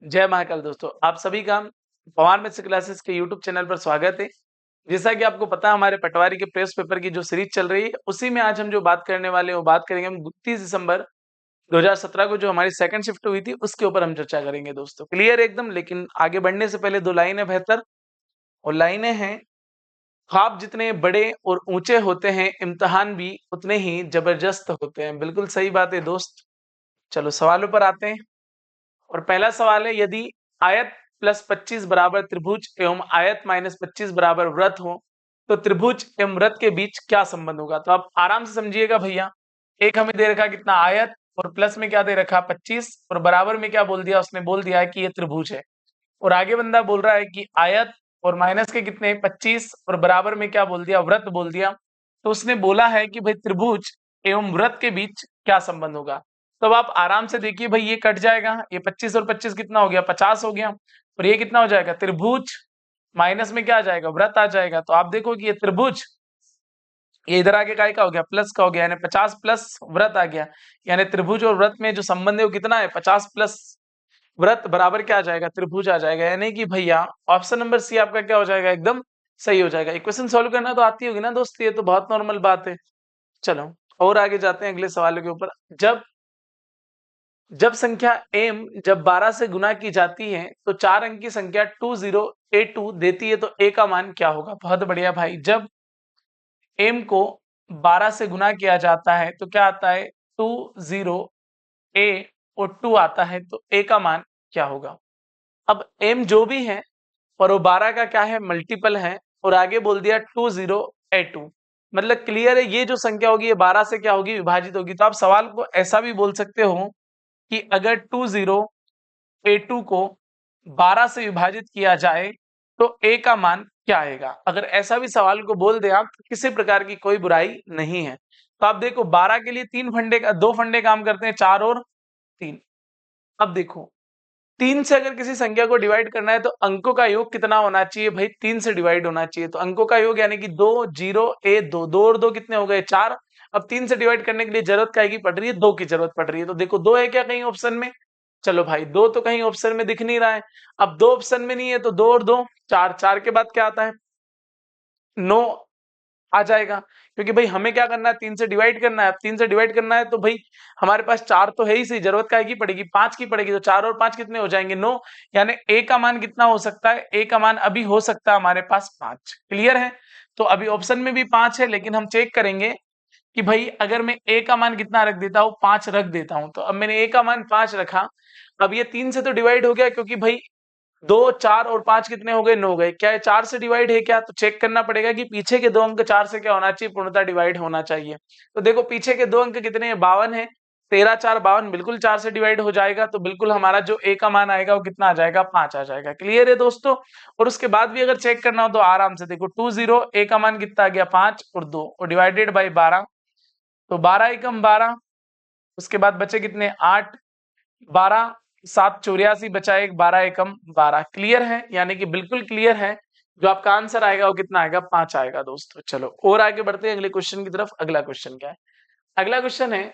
जय महाकाल दोस्तों, आप सभी का पवार मैथ्स क्लासेस के यूट्यूब चैनल पर स्वागत है। जैसा कि आपको पता है, हमारे पटवारी के प्रेस पेपर की जो सीरीज चल रही है, उसी में आज हम जो बात करने वाले हैं वो बात करेंगे हम 30 दिसंबर 2017 को जो हमारी सेकंड शिफ्ट हुई थी उसके ऊपर हम चर्चा करेंगे दोस्तों। क्लियर एकदम। लेकिन आगे बढ़ने से पहले दो लाइनें बेहतर, और लाइनें हैं, ख्वाब जितने बड़े और ऊंचे होते हैं, इम्तिहान भी उतने ही जबरदस्त होते हैं। बिल्कुल सही बात है दोस्त। चलो सवालों पर आते हैं। और पहला सवाल है, यदि आयत प्लस 25 बराबर त्रिभुज एवं आयत माइनस 25 बराबर वृत्त हो तो त्रिभुज एवं वृत्त के बीच क्या संबंध होगा। तो आप आराम से समझिएगा भैया। एक हमें दे रखा कितना आयत, और प्लस में क्या दे रखा 25, और बराबर में क्या बोल दिया उसने, बोल दिया है कि ये त्रिभुज है। और आगे बंदा बोल रहा है कि आयत और माइनस के कितने 25, और बराबर में क्या बोल दिया, वृत्त बोल दिया। तो उसने बोला है कि भाई त्रिभुज एवं वृत्त के बीच क्या संबंध होगा। तो अब आप आराम से देखिए भाई, ये कट जाएगा, ये 25 और 25 कितना हो गया, 50 हो गया। और ये कितना हो जाएगा, त्रिभुज, माइनस में क्या आ जाएगा, वृत्त आ जाएगा। तो आप देखो कि ये त्रिभुज, ये इधर आगे का हो गया, प्लस का हो गया, यानी 50 प्लस वृत्त आ गया। यानी त्रिभुज और वृत्त में जो संबंध है वो कितना है, 50 प्लस वृत्त बराबर क्या आ जाएगा, त्रिभुज आ जाएगा। यानी कि भैया ऑप्शन नंबर सी आपका क्या हो जाएगा, एकदम सही हो जाएगा। इक्वेशन सॉल्व करना तो आती होगी ना दोस्त, ये तो बहुत नॉर्मल बात है। चलो और आगे जाते हैं अगले सवाल के ऊपर। जब जब संख्या m जब 12 से गुना की जाती है तो 4 अंक की संख्या 2082 देती है, तो a का मान क्या होगा। बहुत बढ़िया भाई। जब m को 12 से गुना किया जाता है तो क्या आता है, 20a और 2 आता है, तो a का मान क्या होगा। अब m जो भी है और वो 12 का क्या है, मल्टीपल है, और आगे बोल दिया 2082, मतलब क्लियर है ये जो संख्या होगी ये 12 से क्या होगी, विभाजित होगी। तो आप सवाल को ऐसा भी बोल सकते हो कि अगर 2082 को 12 से विभाजित किया जाए तो a का मान क्या आएगा। अगर ऐसा भी सवाल को बोल दे आप, तो किसी प्रकार की कोई बुराई नहीं है। तो आप देखो 12 के लिए दो फंडे काम करते हैं, 4 और 3। अब देखो 3 से अगर किसी संख्या को डिवाइड करना है तो अंकों का योग कितना होना चाहिए भाई, 3 से डिवाइड होना चाहिए। तो अंकों का योग यानी कि 2 0 a 2, 2 और 2 कितने हो गए, 4। अब 3 से डिवाइड करने के लिए जरूरत क्या की पड़ रही है, 2 की जरूरत पड़ रही है। तो देखो 2 है क्या कहीं ऑप्शन में, चलो भाई 2 तो कहीं ऑप्शन में दिख नहीं रहा है। अब 2 ऑप्शन में नहीं है तो 2 और 2 4, 4 के बाद क्या आता है, 9 आ जाएगा। क्योंकि भाई हमें क्या करना है, 3 से डिवाइड करना है। अब 3 से डिवाइड करना है तो भाई हमारे पास 4 तो है ही सही, जरूरत काय की पड़ेगी, 5 की पड़ेगी। तो 4 और 5 कितने हो जाएंगे, 9। यानी a का मान कितना हो सकता है, a का मान अभी हो सकता है हमारे पास 5। क्लियर है। तो अभी ऑप्शन में भी 5 है, लेकिन हम चेक करेंगे कि भाई अगर मैं a का मान कितना रख देता हूँ, 5 रख देता हूँ। तो अब मैंने a का मान 5 रखा। अब ये 3 से तो डिवाइड हो गया, क्योंकि भाई 2 4 और 5 कितने हो गए, 9 हो गए। क्या ये 4 से डिवाइड है क्या, तो चेक करना पड़ेगा कि पीछे के 2 अंक 4 से क्या होना चाहिए, पूर्णतः डिवाइड होना चाहिए। तो देखो पीछे के 2 अंक कितने हैं, 52 है। 13 4 52, बिल्कुल 4 से डिवाइड हो जाएगा। तो बिल्कुल हमारा जो a का मान आएगा वो कितना आ जाएगा, 5 आ जाएगा। क्लियर है दोस्तों। और उसके बाद भी अगर चेक करना हो तो आराम से देखो 20 a का मान कितना आ गया, 5 और 2, और डिवाइडेड बाई 12। तो 12 एकम 12, उसके बाद बचे कितने 8, 12 7 84 बचा एक, 12 एकम 12। क्लियर है, यानी कि बिल्कुल क्लियर है। जो आपका आंसर आएगा वो कितना आएगा, 5 आएगा दोस्तों। चलो और आगे बढ़ते हैं अगले क्वेश्चन की तरफ। अगला क्वेश्चन क्या है, अगला क्वेश्चन है,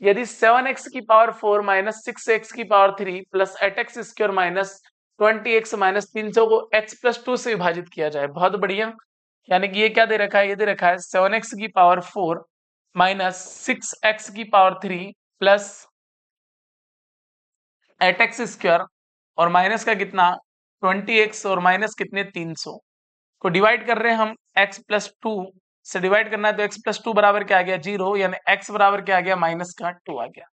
यदि 7x की पावर 4 माइनस 6x की power 3 plus 8x square minus 20x minus 300 को x प्लस 2 से विभाजित किया जाए। बहुत बढ़िया। यानी कि ये क्या दे रखा है, ये दे रखा है 7x की पावर 4 माइनस 6x की पावर 3 प्लस 8x स्क्वायर और माइनस का कितना 20x और माइनस कितने 300 को डिवाइड कर रहे हैं हम x प्लस 2 से डिवाइड करना है। तो x प्लस 2 बराबर क्या आ गया, 0। यानी x बराबर क्या आ गया, माइनस का 2 आ गया।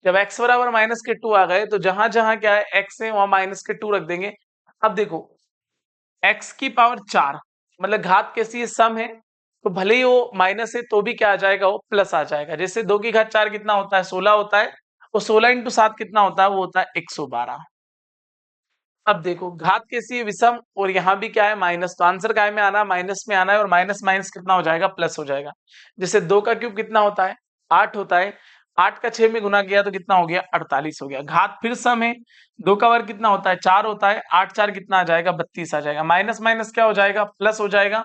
जब x बराबर माइनस के 2 आ गए तो जहां जहां क्या है x है वहां माइनस के 2 रख देंगे। अब देखो x की पावर 4 मतलब घात कैसी है, सम है। तो भले ही वो माइनस है तो भी क्या आ जाएगा, वो प्लस आ जाएगा। जैसे 2 की घात 4 कितना होता है, 16 होता है। और 16 इंटू 7 कितना होता है, वो होता है 112। अब देखो घात कैसी है, विषम, और यहाँ भी क्या है माइनस। तो आंसर काय में आना, माइनस में आना है। और माइनस माइनस कितना हो जाएगा, प्लस हो जाएगा। जैसे 2 का क्यूब कितना होता है, 8 होता है। 8 का 6 में गुना किया तो कितना हो गया, 48 हो गया। घात फिर सम है। 2 का वर्ग कितना होता है, 4 होता है। 8 4 कितना आ जाएगा, 32 आ जाएगा। माइनस माइनस क्या हो जाएगा, प्लस हो जाएगा।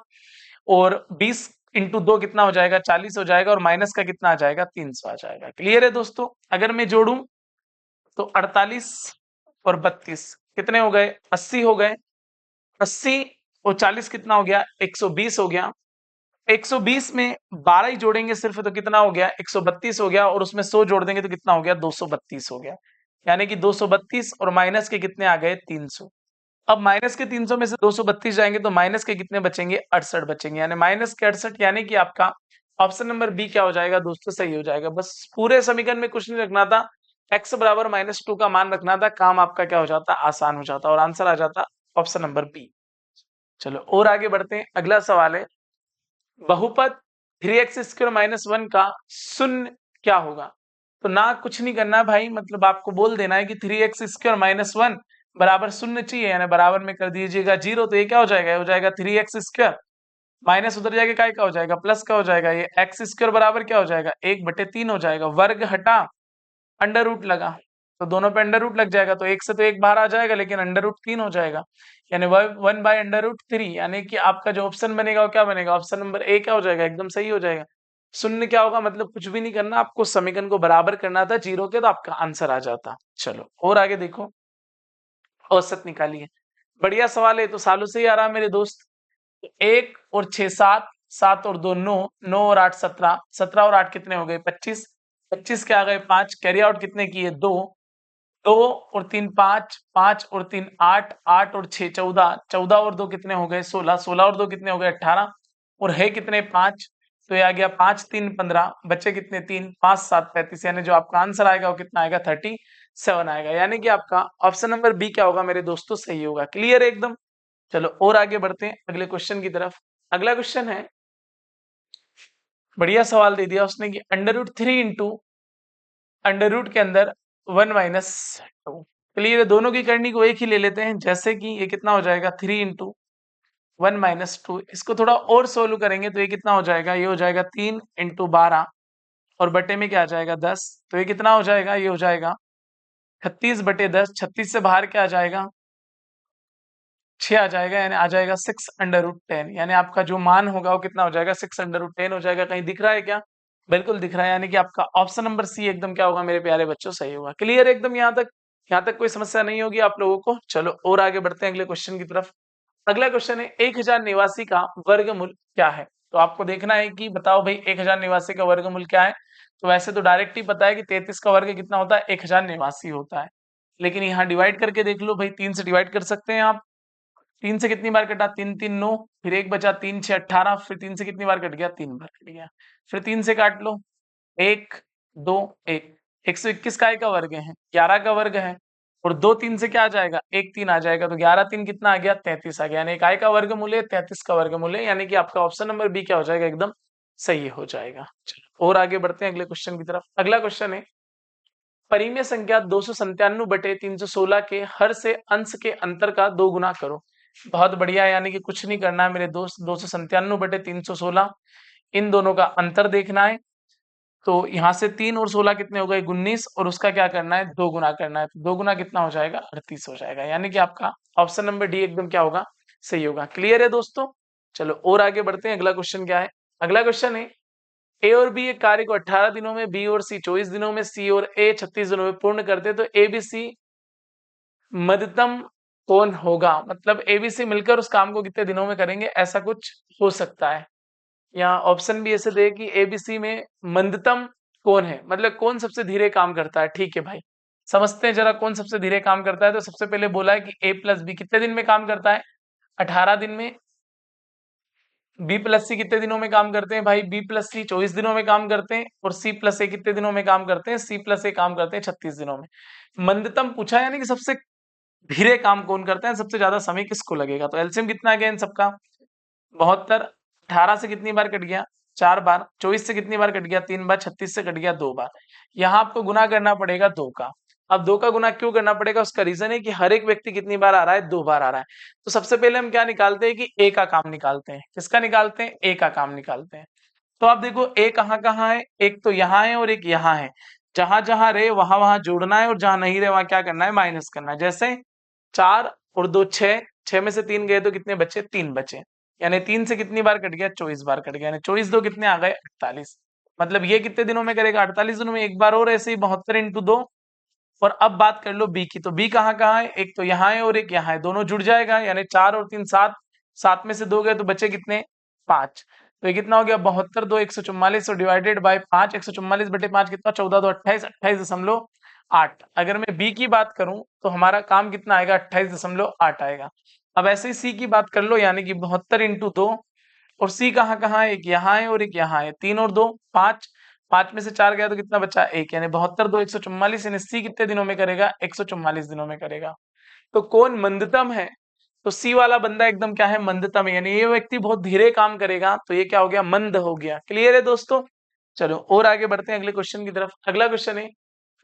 और 20 इंटू 2 कितना हो जाएगा, 40 हो जाएगा। और माइनस का कितना आ जाएगा, 300 आ जाएगा। क्लियर है दोस्तों। अगर मैं जोड़ू तो 48 और 32 कितने हो गए? 80 हो गए। 80 और 40 कितना हो गया? 120 हो गया। 120 में 12 ही जोड़ेंगे सिर्फ तो कितना हो गया? 132 हो गया और उसमें 100 जोड़ देंगे तो कितना हो गया? 232 हो गया। यानी कि 232 और माइनस के कितने आ गए? 300। अब माइनस के 300 में से 232 जाएंगे तो माइनस के कितने बचेंगे? 68 बचेंगे। यानी माइनस के 68 यानी कि आपका ऑप्शन नंबर बी क्या हो जाएगा दोस्तों? सही हो जाएगा। बस पूरे समीकरण में कुछ नहीं रखना था, x बराबर -2 का मान रखना था, काम आपका क्या हो जाता? आसान हो जाता और आंसर आ जाता ऑप्शन नंबर बी। चलो और आगे बढ़ते हैं। अगला सवाल है, बहुपद 3x² - 1 का शून्य क्या होगा? तो ना कुछ नहीं करना है भाई, मतलब आपको बोल देना है कि 3x² - 1 बराबर शून्य चाहिए, यानी बराबर में कर दीजिएगा 0। तो ये क्या हो जाएगा? ये हो जाएगा 3x², माइनस उधर जाके क्या हो जाएगा? प्लस का हो जाएगा। ये x² बराबर क्या हो जाएगा? 1/3 हो जाएगा। वर्ग हटा अंडर रूट लगा तो दोनों पे अंडर रूट लग जाएगा, तो एक से तो एक बाहर आ जाएगा, लेकिन अंडर रूट 3 हो जाएगा, यानी 1/√3। यानी कि आपका जो ऑप्शन बनेगा वो क्या बनेगा? ऑप्शन नंबर ए क्या हो जाएगा? एकदम सही हो जाएगा। शून्य क्या होगा? मतलब कुछ भी नहीं करना, आपको समीकरण को बराबर करना था 0 के, तो आपका आंसर आ जाता। चलो और आगे देखो, औसत निकालिए। बढ़िया सवाल है, तो सालों से ही आ रहा है मेरे दोस्त। 1 और 6 7, 7 और 2 9, 9 और 8 17, 17 और 8 कितने हो गए? 25, 25 के आ गए 5, कैरी आउट कितने किए? 2, 2 और 3 5, 5 और 3 8, 8 और 6 14, 14 और 2 कितने हो गए? 16, 16 और 2 कितने हो गए? 18, और है कितने? 5। तो ये आ गया 5 3 15, बचे कितने? 3, 5 7 35, यानी जो आपका आंसर आएगा वो कितना आएगा? 37 आएगा। यानी कि आपका ऑप्शन नंबर बी क्या होगा मेरे दोस्तों? सही होगा। क्लियर है एकदम? चलो और आगे बढ़ते हैं अगले क्वेश्चन की तरफ। अगला क्वेश्चन है, बढ़िया सवाल दे दिया उसने कि √3 इंटू अंडर रूट के अंदर 1 - 2। चलिए दोनों की करनी को एक ही ले लेते हैं, जैसे कि ये कितना हो जाएगा? 3 इंटू 1 - 2। इसको थोड़ा और सोल्व करेंगे तो ये कितना हो जाएगा? ये हो जाएगा 3 इंटू 12 और बटे में क्या आ जाएगा? 10। तो ये कितना हो जाएगा? ये हो जाएगा 36/10। 36 से बाहर क्या आ जाएगा? 6 आ जाएगा, यानी आ जाएगा 6√10। यानी आपका जो मान होगा वो कितना हो जाएगा? 6√10 हो जाएगा। कहीं दिख रहा है क्या? बिल्कुल दिख रहा है। यानी कि आपका ऑप्शन नंबर सी एकदम क्या होगा मेरे प्यारे बच्चों? सही होगा। क्लियर एकदम यहाँ तक? यहाँ तक कोई समस्या नहीं होगी आप लोगों को? चलो और आगे बढ़ते हैं अगले क्वेश्चन की तरफ। अगला क्वेश्चन है, 1000 निवासी का वर्गमूल क्या है? तो आपको देखना है कि बताओ भाई 1000 निवासी का वर्गमूल क्या है। तो वैसे तो डायरेक्ट ही पता है कि 33 का वर्ग कितना होता है? 1000 निवासी होता है। लेकिन यहाँ डिवाइड करके देख लो भाई, 3 से डिवाइड कर सकते हैं आप। 3 से कितनी बार कटा? 3 3 9, फिर 1 बचा, 3 6 18, फिर 3 से कितनी बार कट गया? 3 बार कट गया। फिर 3 से काट लो, 1 2 1, 121 काय का वर्ग है? 11 का वर्ग है। और 2 3 से क्या आ जाएगा? 1 3 आ जाएगा, तो 11 3 कितना आ गया? 33 आ गया। यानी काय का वर्गमूल है? 33 का वर्गमूल है। यानी कि आपका ऑप्शन नंबर बी क्या हो जाएगा? एकदम सही हो जाएगा। चलो और आगे बढ़ते हैं अगले क्वेश्चन की तरफ। अगला क्वेश्चन है, परिमेय संख्या 297/316 के हर से अंश के अंतर का 2 गुना करो। बहुत बढ़िया, यानी कि कुछ नहीं करना है मेरे दोस्त। 297/316 इन दोनों का अंतर देखना है। तो यहाँ से 3 और 16 कितने हो गए? 19, और उसका क्या करना है? 2 गुना करना है। तो 2 गुना कितना हो जाएगा? 38 हो जाएगा। यानी कि आपका ऑप्शन नंबर डी एकदम क्या होगा? सही होगा। क्लियर है दोस्तों? चलो और आगे बढ़ते हैं। अगला क्वेश्चन क्या है? अगला क्वेश्चन है, ए और बी एक कार्य को 18 दिनों में, बी और सी 24 दिनों में, सी और ए 36 दिनों में पूर्ण करते, तो ए बी सी मध्यतम कौन होगा? मतलब ए बी सी मिलकर उस काम को कितने दिनों में करेंगे, ऐसा कुछ हो सकता है। यहाँ ऑप्शन भी ऐसे दे कि ए बी सी में मंदतम कौन है, मतलब कौन सबसे धीरे काम करता है। ठीक है भाई, समझते हैं जरा कौन सबसे धीरे काम करता है। तो सबसे पहले बोला है कि ए प्लस बी कितने दिन में काम करता है? 18 दिन में। बी प्लस सी कितने दिनों में काम करते हैं भाई? बी प्लस सी 24 दिनों में काम करते हैं। और सी प्लस ए कितने दिनों में काम करते हैं? सी प्लस ए काम करते हैं 36 दिनों में। मंदतम पूछा है, यानी कि सबसे धीरे काम कौन करता है, सबसे ज्यादा समय किसको लगेगा। तो एलसीएम कितना आ गया इन सबका? 72। 18 से कितनी बार कट गया? 4 बार। 24 से कितनी बार कट गया? 3 बार। 36 से कट गया 2 बार। यहाँ आपको गुना करना पड़ेगा 2 का। अब 2 का गुना क्यों करना पड़ेगा? उसका रीजन है कि हर एक व्यक्ति कितनी बार आ रहा है? 2 बार आ रहा है। तो सबसे पहले हम क्या निकालते हैं कि ए का काम निकालते हैं। किसका निकालते हैं? ए का काम निकालते हैं। तो आप देखो ए कहाँ कहाँ है? एक तो यहाँ है और एक यहाँ है। जहां जहां रहे वहां वहां जोड़ना है, और जहां नहीं रहे वहां क्या करना है? माइनस करना है। जैसे 4 और 2 6, 6 में से 3 गए तो कितने बचे? 3 बचे। यानी 3 से कितनी बार कट गया? 24 बार कट गया। यानी 24 2 कितने आ गए? 48। मतलब ये कितने दिनों में करेगा? 48 दिनों में। एक बार और ऐसे ही 72 इंटू 2 और अब बात कर लो बी की, तो बी कहाँ कहाँ है, एक तो यहाँ है और एक यहाँ है, दोनों जुड़ जाएगा, यानी 4 और 3 7, 7 में से 2 गए तो बचे कितने 5। तो ये कितना हो गया 72 2 144 और डिवाइडेड बाय 5, 144 बटे 5 कितना 14 2 28, 28.8। अगर मैं बी की बात करूं तो हमारा काम कितना आएगा 28.8 आएगा। अब ऐसे ही सी की बात कर लो, यानी कि 72 इंटू 2, और सी कहाँ कहाँ है, एक यहाँ है और एक यहाँ है, 3 और 2 5, 5 में से 4 गया तो कितना बचा 1, यानी 72 2 144, यानी सी कितने दिनों में करेगा 144 दिनों में करेगा। तो कौन मंदतम है, तो सी वाला बंदा एकदम क्या है मंदतम है, यानी ये व्यक्ति बहुत धीरे काम करेगा, तो ये क्या हो गया मंद हो गया। क्लियर है दोस्तों। चलो और आगे बढ़ते हैं अगले क्वेश्चन की तरफ। अगला क्वेश्चन है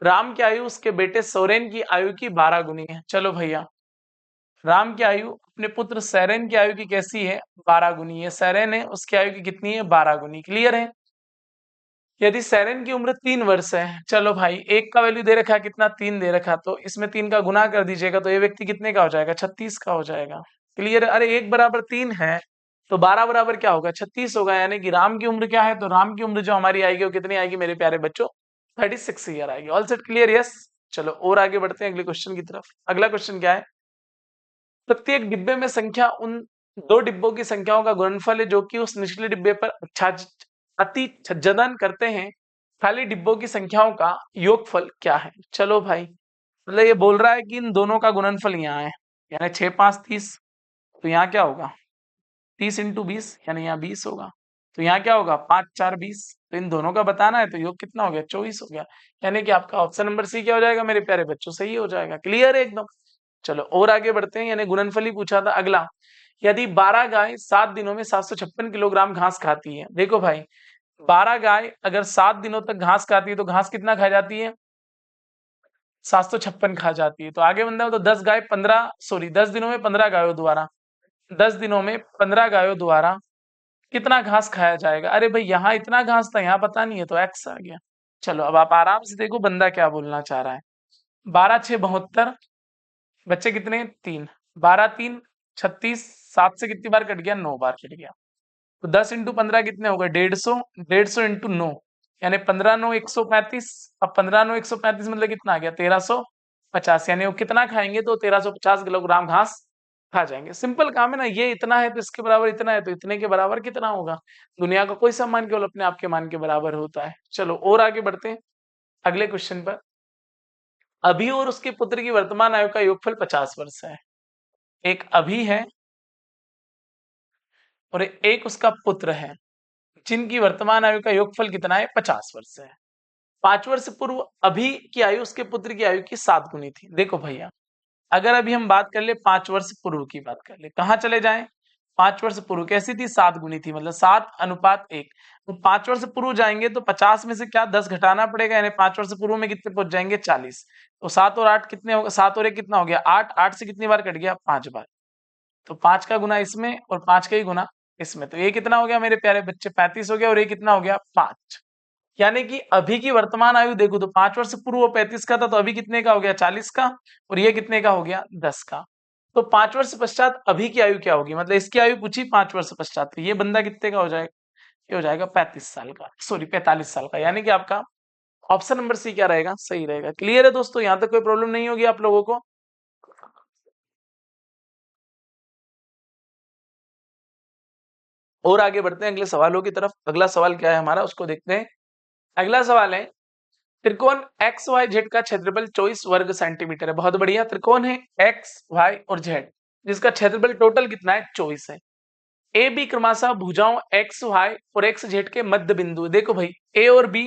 राम की आयु उसके बेटे सोरेन की आयु की 12 गुनी है। चलो भैया, राम की आयु अपने पुत्र सैरेन की आयु की कैसी है 12 गुनी है। सैरेन है उसकी आयु की कितनी है 12 गुनी। क्लियर है। यदि सैरेन की उम्र 3 वर्ष है, चलो भाई एक का वैल्यू दे रखा है कितना 3 दे रखा, तो इसमें 3 का गुना कर दीजिएगा, तो ये व्यक्ति कितने का हो जाएगा 36 का हो जाएगा। क्लियर है। अरे 1 बराबर 3 है तो 12 बराबर क्या होगा 36 होगा, यानी कि राम की उम्र क्या है, तो राम की उम्र जो हमारी आएगी वो कितनी आएगी मेरे प्यारे बच्चों 36 ईयर आएगी। All set clear. यस। चलो और आगे बढ़ते हैं अगले क्वेश्चन की तरफ। अगला क्वेश्चन क्या है, प्रत्येक डिब्बे में संख्या उन 2 डिब्बों की संख्याओं का गुणनफल है जो कि उस निचले डिब्बे पर अति छज्जन करते हैं। खाली डिब्बों की संख्याओं का योगफल क्या है। चलो भाई, मतलब ये बोल रहा है कि इन दोनों का गुणनफल यहाँ है, यानी 6 5 30, तो यहाँ क्या होगा 30 इंटू 20, यानी यहाँ 20 होगा। तो यहाँ क्या होगा 5 4 20, तो इन दोनों का बताना है, तो योग कितना हो गया 24 हो गया। यानी कि आपका ऑप्शन नंबर सी क्या हो जाएगा मेरे प्यारे बच्चों, सही हो जाएगा। क्लियर है एकदम। चलो और आगे बढ़ते हैं, यानी गुणनफल ही पूछा था। अगला, यदि 12 गाय 7 दिनों में 756 किलोग्राम घास खाती है। देखो भाई 12 गाय अगर 7 दिनों तक घास खाती है तो घास कितना खा जाती है 756 खा जाती है। तो आगे बंदा तो 10 गाय 15 सॉरी 10 दिनों में 15 गायों द्वारा 10 दिनों में 15 गायों द्वारा कितना घास खाया जाएगा। अरे भाई यहाँ इतना घास था, यहाँ पता नहीं है, तो एक्स आ गया। चलो अब आप आराम से देखो बंदा क्या बोलना चाह रहा है। 12 6 72, बच्चे कितने 3, 12 3 36, 7 से कितनी बार कट गया 9 बार कट गया। तो 10 इंटू 15 कितने हो गए 150, 150 इंटू 9, यानी 15 9 135। अब 15 9 135 मतलब कितना आ गया 1350, यानी वो कितना खाएंगे तो 1350 किलोग्राम घास खा जाएंगे। सिंपल काम है ना, ये इतना है तो इसके बराबर इतना है, तो इतने के बराबर कितना होगा। दुनिया का कोई सम्मान केवल अपने आप के मान के बराबर होता है। चलो और आगे बढ़ते हैं अगले क्वेश्चन पर। अभी और उसके पुत्र की वर्तमान आयु का योगफल 50 वर्ष है। एक अभी है और एक उसका पुत्र है, जिनकी वर्तमान आयु का योगफल कितना है 50 वर्ष है। 5 वर्ष पूर्व अभी की आयु उसके पुत्र की आयु की 7 गुनी थी। देखो भैया, अगर अभी हम बात कर ले 5 वर्ष पूर्व की बात कर ले, कहाँ चले जाएं 5 वर्ष पूर्व कैसी थी 7 गुनी थी, मतलब 7:1। तो 5 वर्ष पूर्व जाएंगे तो 50 में से क्या 10 घटाना पड़ेगा, यानी 5 वर्ष पूर्व में कितने पहुंच जाएंगे 40। तो 7 और 8 कितने होगा, 7 और 1 कितना हो गया 8, 8 से कितनी बार कट गया 5 बार। तो 5 का गुना इसमें और 5 का ही गुना इसमें, तो ये कितना हो गया मेरे प्यारे बच्चे 35 हो गया, और ये कितना हो गया 5। यानी कि अभी की वर्तमान आयु देखो तो 5 वर्ष पूर्व 35 का था, तो अभी कितने का हो गया 40 का, और ये कितने का हो गया 10 का। तो 5 वर्ष पश्चात अभी की आयु क्या होगी, मतलब इसकी आयु पूछी 5 वर्ष पश्चात, तो ये बंदा कितने का हो जाएगा, ये हो जाएगा 35 साल का, सॉरी 45 साल का। यानी कि आपका ऑप्शन नंबर सी क्या रहेगा सही रहेगा। क्लियर है दोस्तों, यहाँ तक कोई प्रॉब्लम नहीं होगी आप लोगों को। और आगे बढ़ते हैं अगले सवालों की तरफ। अगला सवाल क्या है हमारा उसको देखते हैं। अगला सवाल है, त्रिकोण एक्स वाई जेड का क्षेत्रफल 24 वर्ग सेंटीमीटर है। बहुत बढ़िया, त्रिकोण है एक्स वाई और जेड, जिसका क्षेत्रफल टोटल कितना है 24 है। ए बी क्रमशः भुजाओं एक्स वाई और एक्स जेड के मध्य बिंदु। देखो भाई ए और बी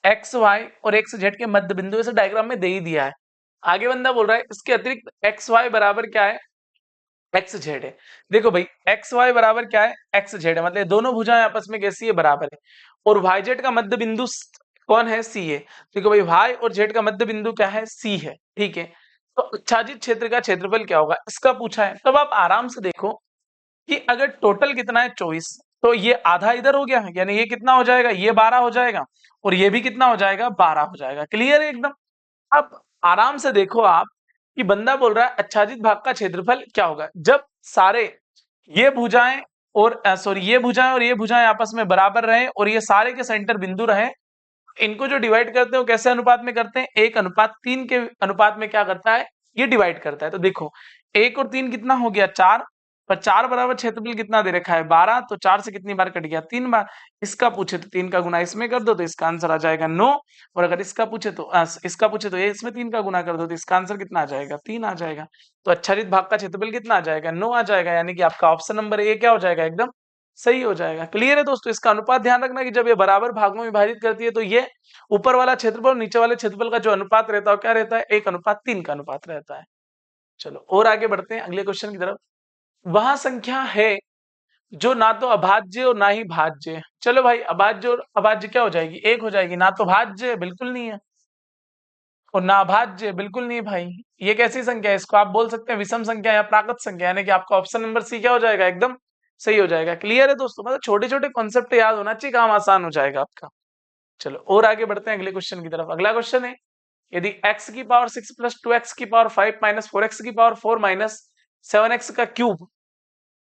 एक्स वाई और एक्स जेड के मध्य बिंदु इसे डायग्राम में दे ही दिया है। आगे बंदा बोल रहा है इसके अतिरिक्त एक्स वाई बराबर क्या है एक्स जेड है। देखो भाई एक्स वाई बराबर क्या है एक्स जेड है, मतलब दोनों भुजाएं आपस में कैसी है बराबर है। और वाई जेड का मध्य बिंदु कौन है सी है। देखो भाई वाई और जेड का मध्य बिंदु क्या है सी है, ठीक है। तो आच्छादित क्षेत्र का क्षेत्रफल क्या होगा इसका पूछा है। तब आप आराम से देखो कि अगर टोटल कितना है 24, तो ये आधा इधर हो गया, यानी ये कितना हो जाएगा ये 12 हो जाएगा, और ये भी कितना हो जाएगा 12 हो जाएगा। क्लियर है एकदम। अब आराम से देखो आप कि बंदा बोल रहा है आच्छादित भाग का क्षेत्रफल क्या होगा जब सारे ये भुजाएं और सॉरी ये भुजाएं और ये भुजाएं आपस में बराबर रहे और ये सारे के सेंटर बिंदु रहे इनको जो डिवाइड करते हैं वो कैसे अनुपात में करते हैं, 1:3 के अनुपात में क्या करता है, ये डिवाइड करता है। तो देखो 1 और 3 कितना हो गया 4, पर 4 बराबर क्षेत्रफल कितना दे रखा है 12, तो 4 से कितनी बार कट गया 3 बार। इसका पूछे तो 3 का गुना इसमें कर दो तो इसका आंसर आ जाएगा 9, और अगर इसका पूछे तो ये इसमें 3 का गुना कर दो तो इसका आंसर कितना आ जाएगा 3 आ जाएगा। तो आच्छादित भाग का क्षेत्रफल कितना आ जाएगा 9 आ जाएगा, यानी कि आपका ऑप्शन नंबर ए क्या हो जाएगा एकदम सही हो जाएगा। क्लियर है दोस्तों, इसका अनुपात ध्यान रखना कि जब ये बराबर भागों में विभाजित करती है तो ये ऊपर वाला क्षेत्रफल और नीचे वाले क्षेत्रफल का जो अनुपात रहता है क्या रहता है 1:3 का अनुपात रहता है। चलो और आगे बढ़ते हैं अगले क्वेश्चन की तरफ। वह संख्या है जो ना तो अभाज्य और ना ही भाज्य है। चलो भाई अभाज्य और अभाज्य क्या हो जाएगी, एक हो जाएगी। ना तो भाज्य है, बिल्कुल नहीं है, और ना अभाज्य बिल्कुल नहीं भाई। ये कैसी संख्या है, इसको आप बोल सकते हैं विषम संख्या या प्राकृत संख्या, यानी कि आपका ऑप्शन नंबर सी क्या हो जाएगा एकदम सही हो जाएगा। क्लियर है दोस्तों, मतलब छोटे छोटे कॉन्सेप्ट याद होना चाहिए, काम आसान हो जाएगा आपका। चलो और आगे बढ़ते हैं अगले क्वेश्चन की तरफ। अगला क्वेश्चन है, यदि x की पावर 6 प्लस 2x की पावर 5 माइनस 4x की पावर 4 माइनस 7x का cube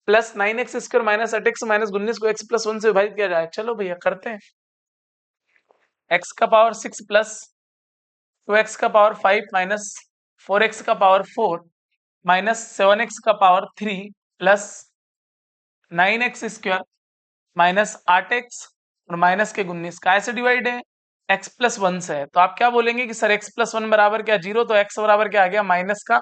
plus 9x square minus 8x minus 19 को x प्लस 1 से विभाजित किया जाए। चलो भैया करते हैं। x का पावर 6 प्लस 2x का पावर 5 माइनस 4x का पावर 4 माइनस 7x का power 3 plus 9x square minus 8x और माइनस के 19 का ऐसे डिवाइड है x प्लस 1 से है। तो आप क्या बोलेंगे कि सर x प्लस 1 बराबर क्या 0, तो x बराबर क्या आ गया माइनस का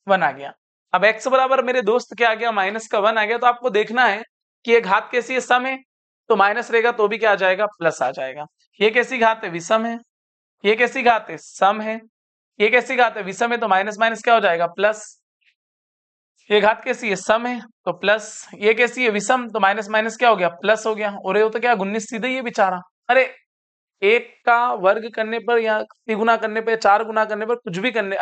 1 आ गया। अब x बराबर मेरे दोस्त क्या आ गया माइनस का 1 आ गया। तो आपको देखना है कि ये घात कैसी है, सम है, तो माइनस रहेगा तो भी क्या आ जाएगा प्लस आ जाएगा। ये कैसी घात है विषम है, ये कैसी घात है सम है, ये कैसी घात है विषम है, तो माइनस माइनस क्या हो जाएगा प्लस। ये घात कैसी है सम है तो प्लस, ये कैसी है विषम, तो माइनस माइनस क्या हो गया प्लस हो गया। और ये तो क्या 19 सीधे ही है बेचारा। अरे एक का वर्ग करने पर या तिगुना करने पर, 4 गुना करने पर, कुछ भी करने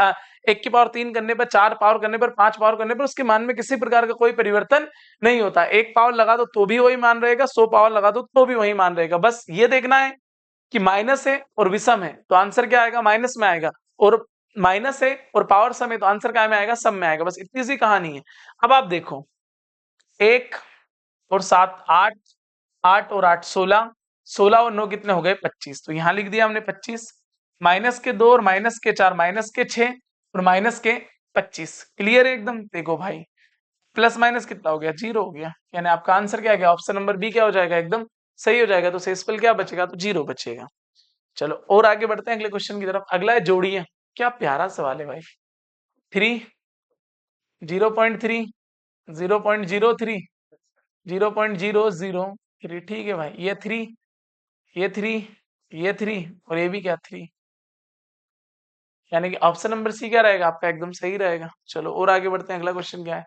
1 की पावर 3 करने पर, 4 पावर करने पर, 5 पावर करने पर उसके मान में किसी प्रकार का कोई परिवर्तन नहीं होता। 1 पावर लगा दो तो भी वही मान रहेगा, 100 पावर लगा दो तो भी वही मान रहेगा। बस ये देखना है कि माइनस है और विषम है तो आंसर क्या आएगा माइनस में आएगा, और माइनस है और पावर सम है तो आंसर क्या में आएगा सम में आएगा। बस इतनी सी कहानी है। अब आप देखो 1 और 7 8, 8 और 8 16, 16 और 9 कितने हो गए 25, तो यहां लिख दिया हमने 25, माइनस के 2 और माइनस के 4 माइनस के 6 और माइनस के 25। क्लियर है एकदम। देखो भाई प्लस माइनस कितना हो गया 0 हो गया, यानी आपका आंसर क्या गया ऑप्शन नंबर बी क्या हो जाएगा एकदम सही हो जाएगा। तो शेषफल क्या बचेगा तो 0 बचेगा। चलो और आगे बढ़ते हैं अगले क्वेश्चन की तरफ। अगला है जोड़िए। क्या प्यारा सवाल है भाई। 3 0.3 0.03 0.003, ठीक है भाई। ये 3 ये 3 ये 3 और ये भी क्या 3, यानी कि ऑप्शन नंबर सी क्या रहेगा आपका एकदम सही रहेगा। चलो और आगे बढ़ते हैं। अगला क्वेश्चन क्या है।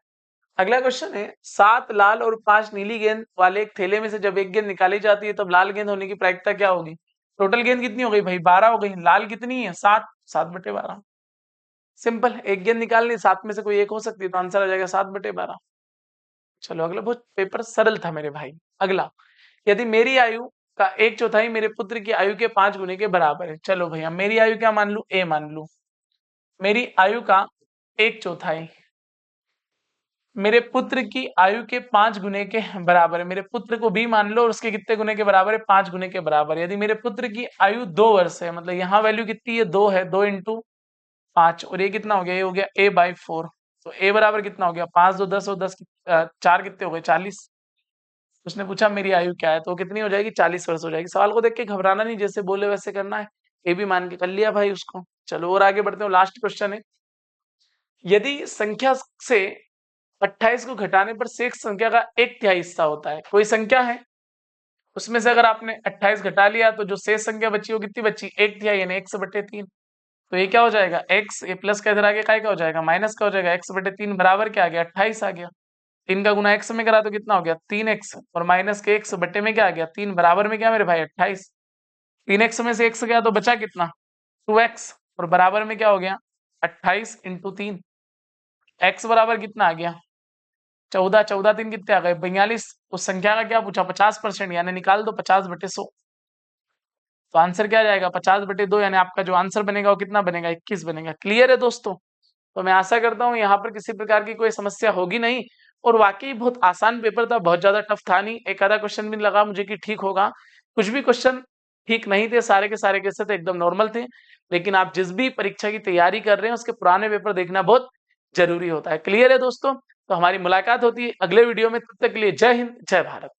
अगला क्वेश्चन है 7 लाल और 5 नीली गेंद वाले एक थैले में से जब एक गेंद निकाली जाती है तब लाल गेंद होने की प्रायिकता क्या होगी। टोटल गेंद कितनी हो गई भाई 12 हो गई, लाल कितनी है 7, 7/12। सिंपल, एक गेंद निकालनी 7 में से कोई एक हो सकती है तो आंसर आ जाएगा 7/12। चलो अगला बहुत पेपर सरल था मेरे भाई। अगला, यदि मेरी आयु का 1/4 मेरे पुत्र की आयु के 5 गुने के बराबर है। चलो भैया मेरी आयु क्या मान लू ए मान लू, मेरी आयु का 1/4 मेरे पुत्र की आयु के 5 गुने के बराबर है। मेरे पुत्र को बी मान लो और उसके कितने गुने के बराबर है 5 गुने के बराबर है। यदि मेरे पुत्र की आयु 2 वर्ष है, मतलब यहाँ वैल्यू कितनी है 2 है, 2 इंटू 5, और ये कितना हो गया, ये हो गया a/4। तो a बराबर कितना हो गया 5 2 10 और 10 4 कितने हो गए 40। उसने पूछा मेरी आयु क्या है, तो कितनी हो जाएगी 40 वर्ष हो जाएगी। सवाल को देख के घबराना नहीं, जैसे बोले वैसे करना है। ए भी मान के कर लिया भाई उसको। चलो और आगे बढ़ते हैं। लास्ट क्वेश्चन है, यदि संख्या से 28 को घटाने पर शेष संख्या का 1/3 हिस्सा होता है। कोई संख्या है उसमें से अगर आपने 28 घटा लिया तो जो शेष संख्या बची वो कितनी बची 1/3, यानी 1/3। तो ये क्या हो जाएगा x, ये प्लस का इधर आगे क्या हो जाएगा माइनस का हो जाएगा, x/3 बराबर क्या आ गया 28 आ गया। 3 का गुना x में करा तो कितना हो गया 3x, और माइनस के x बट्टे में क्या आ गया 3 बराबर में क्या मेरे भाई 28। 3x में से x गया तो बचा कितना 2x, और बराबर में क्या हो गया 28 इंटू 3। x बराबर कितना आ गया 14, 14 3 कितने आ गए 42। उस संख्या का क्या पूछा 50%, यानी निकाल दो 50/100। तो आंसर क्या जाएगा 50/2, यानी आपका जो आंसर बनेगा वो कितना बनेगा 21 बनेगा। क्लियर है दोस्तों। तो मैं आशा करता हूँ यहाँ पर किसी प्रकार की कोई समस्या होगी नहीं, और वाकई बहुत आसान पेपर था, बहुत ज्यादा टफ था नहीं। एक आधा क्वेश्चन भी लगा मुझे कि ठीक होगा, कुछ भी क्वेश्चन ठीक नहीं थे, सारे के सारे कैसे थे, एकदम नॉर्मल थे। लेकिन आप जिस भी परीक्षा की तैयारी कर रहे हैं, उसके पुराने पेपर देखना बहुत ज़रूरी होता है। क्लियर है दोस्तों? तो हमारी मुलाकात होती है अगले वीडियो में, तब तक के लिए जय हिंद, जय भारत।